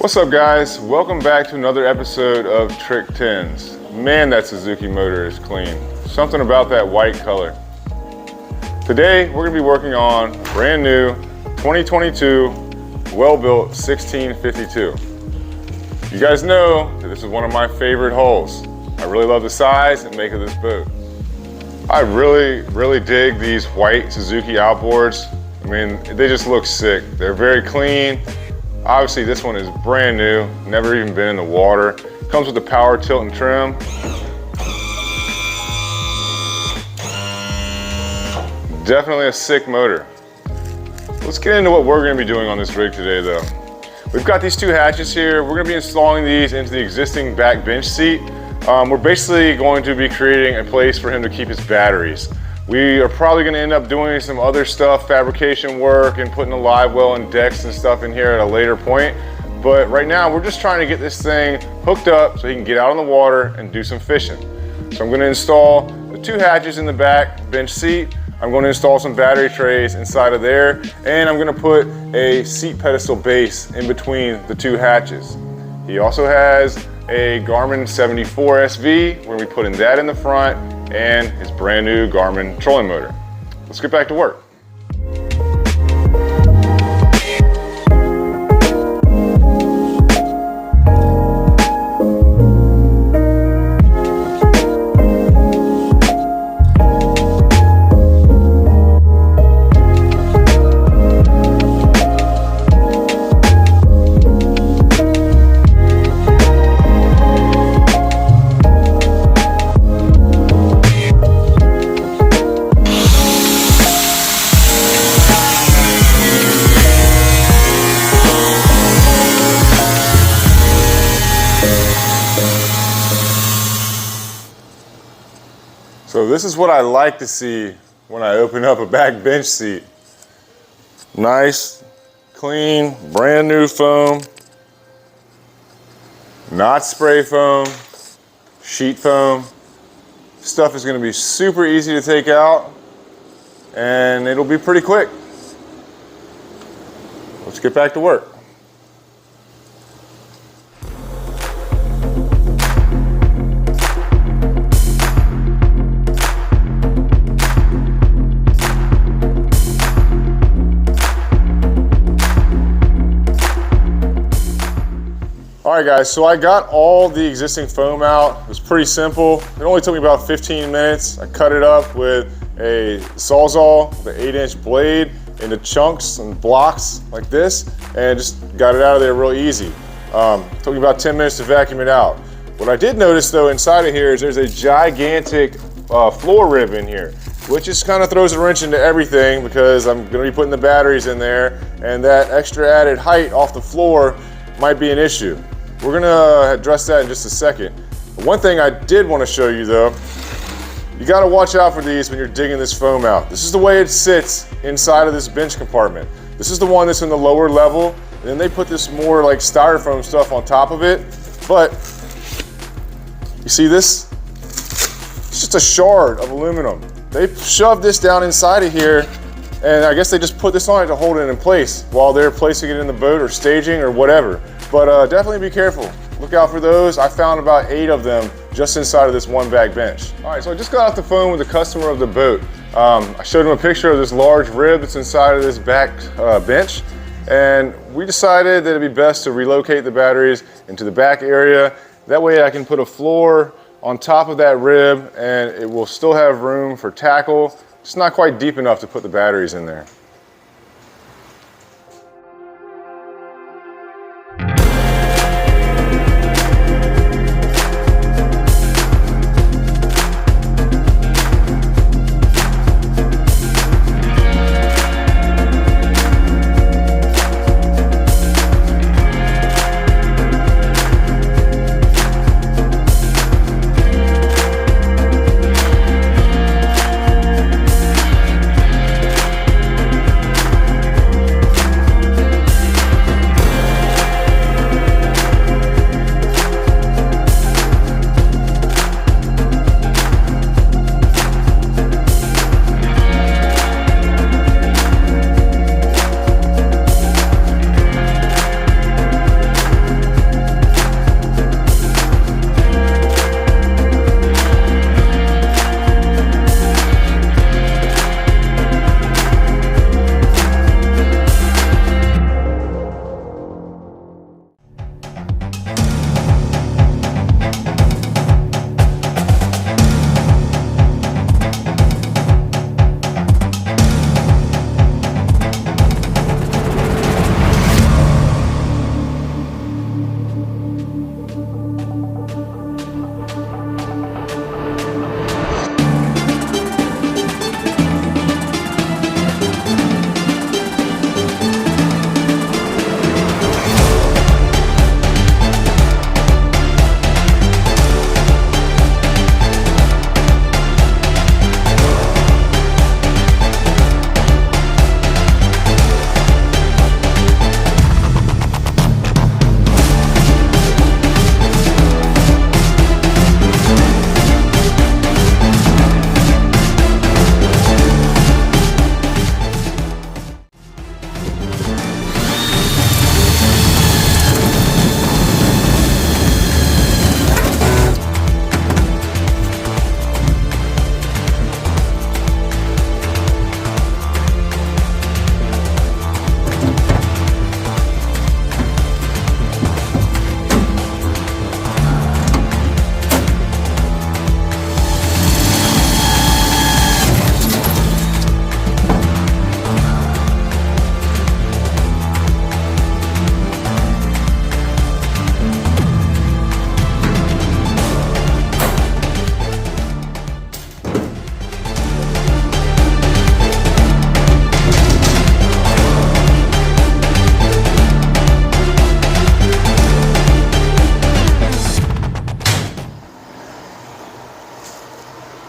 What's up guys? Welcome back to another episode of Trick 10s. Man, that Suzuki motor is clean. Something about that white color. Today, we're gonna be working on a brand new 2022 Weldbilt 1652. You guys know that this is one of my favorite hulls. I really love the size and make of this boat. I really dig these white Suzuki outboards. I mean, they just look sick. They're very clean. Obviously, this one is brand new, never even been in the water. Comes with the power tilt and trim. Definitely a sick motor. Let's get into what we're gonna be doing on this rig today though. We've got these two hatches here. We're gonna be installing these into the existing back bench seat. We're basically going to be creating a place for him to keep his batteries. We are probably gonna end up doing some other stuff, fabrication work and putting a live well and decks and stuff in here at a later point. But right now we're just trying to get this thing hooked up so he can get out on the water and do some fishing. So I'm gonna install the two hatches in the back bench seat. I'm going to install some battery trays inside of there, and I'm going to put a seat pedestal base in between the two hatches. He also has a Garmin 74 SV. We're going to be putting that in the front, and his brand new Garmin trolling motor. Let's get back to work. So this is what I like to see when I open up a back bench seat. Nice, clean, brand new foam. Not spray foam, sheet foam. Stuff is gonna be super easy to take out and it'll be pretty quick. Let's get back to work. All right guys, so I got all the existing foam out. It was pretty simple. It only took me about 15 minutes. I cut it up with a Sawzall, with an 8-inch blade into chunks and blocks like this, and just got it out of there real easy. Took me about 10 minutes to vacuum it out. What I did notice though inside of here is there's a gigantic floor rib in here, which just kind of throws a wrench into everything because I'm gonna be putting the batteries in there, and that extra added height off the floor might be an issue. We're gonna address that in just a second. One thing I did want to show you though, you gotta watch out for these when you're digging this foam out. This is the way it sits inside of this bench compartment. This is the one that's in the lower level, and then they put this more like styrofoam stuff on top of it. But you see this? It's just a shard of aluminum. They shoved this down inside of here, and I guess they just put this on it to hold it in place while they're placing it in the boat or staging or whatever. But definitely be careful. Look out for those. I found about 8 of them just inside of this one back bench. All right, so I just got off the phone with the customer of the boat. I showed him a picture of this large rib that's inside of this back bench. And we decided that it'd be best to relocate the batteries into the back area. That way I can put a floor on top of that rib and it will still have room for tackle. It's not quite deep enough to put the batteries in there.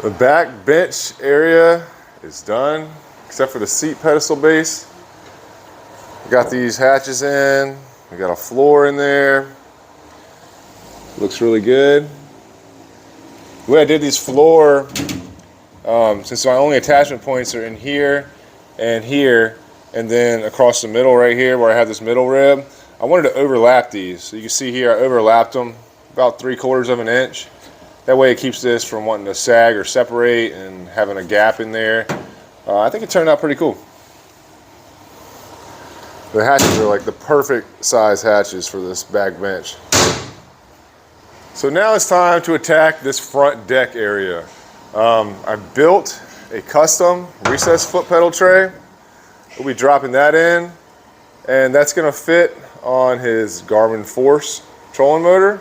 The back bench area is done, except for the seat pedestal base. We got these hatches in. We got a floor in there. Looks really good. The way I did these floor, since my only attachment points are in here, and then across the middle right here where I have this middle rib, I wanted to overlap these. So you can see here I overlapped them about 3/4 of an inch. That way it keeps this from wanting to sag or separate and having a gap in there. I think it turned out pretty cool. The hatches are like the perfect size hatches for this back bench. So now it's time to attack this front deck area. I built a custom recessed foot pedal tray. We'll be dropping that in, and that's gonna fit on his Garmin Force trolling motor.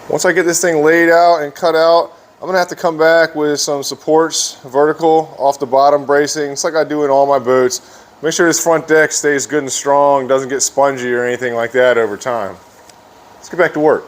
Once I get this thing laid out and cut out, I'm gonna have to come back with some supports, vertical, off the bottom bracing. It's like I do in all my boats. Make sure this front deck stays good and strong, doesn't get spongy or anything like that over time. Let's get back to work.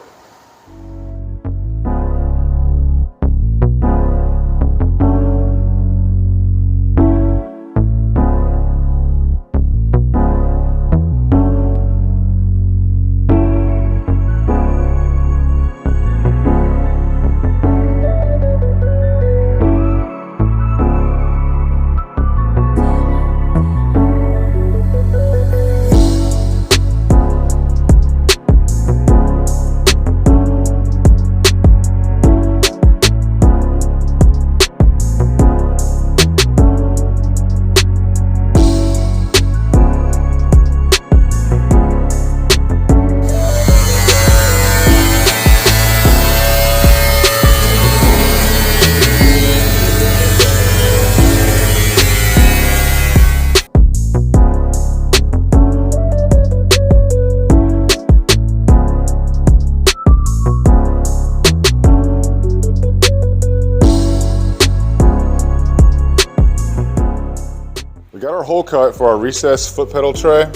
Got our hole cut for our recessed foot pedal tray.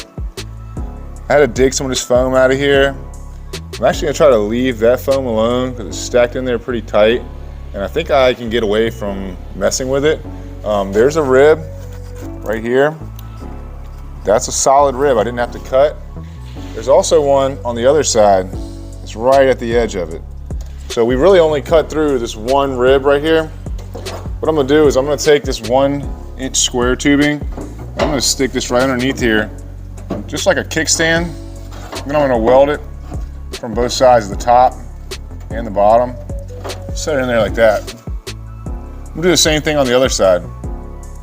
I had to dig some of this foam out of here. I'm actually gonna try to leave that foam alone because it's stacked in there pretty tight, and I think I can get away from messing with it. There's a rib right here. That's a solid rib I didn't have to cut. There's also one on the other side. It's right at the edge of it. So we really only cut through this one rib right here. What I'm gonna do is I'm gonna take this 1-inch square tubing. I'm gonna stick this right underneath here, just like a kickstand. Then I'm gonna weld it from both sides, the top and the bottom. Set it in there like that. We'll do the same thing on the other side.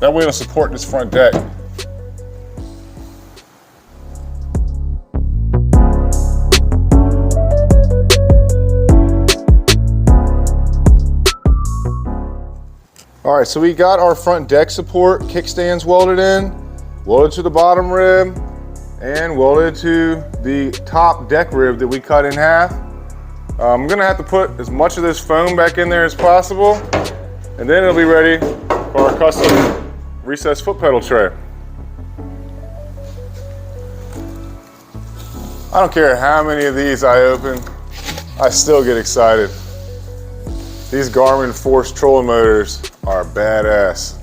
That way it'll support this front deck. All right, so we got our front deck support kickstands welded in, welded to the bottom rib, and welded to the top deck rib that we cut in half. I'm gonna have to put as much of this foam back in there as possible, and then it'll be ready for our custom recessed foot pedal tray. I don't care how many of these I open, I still get excited. These Garmin Force trolling motors are badass.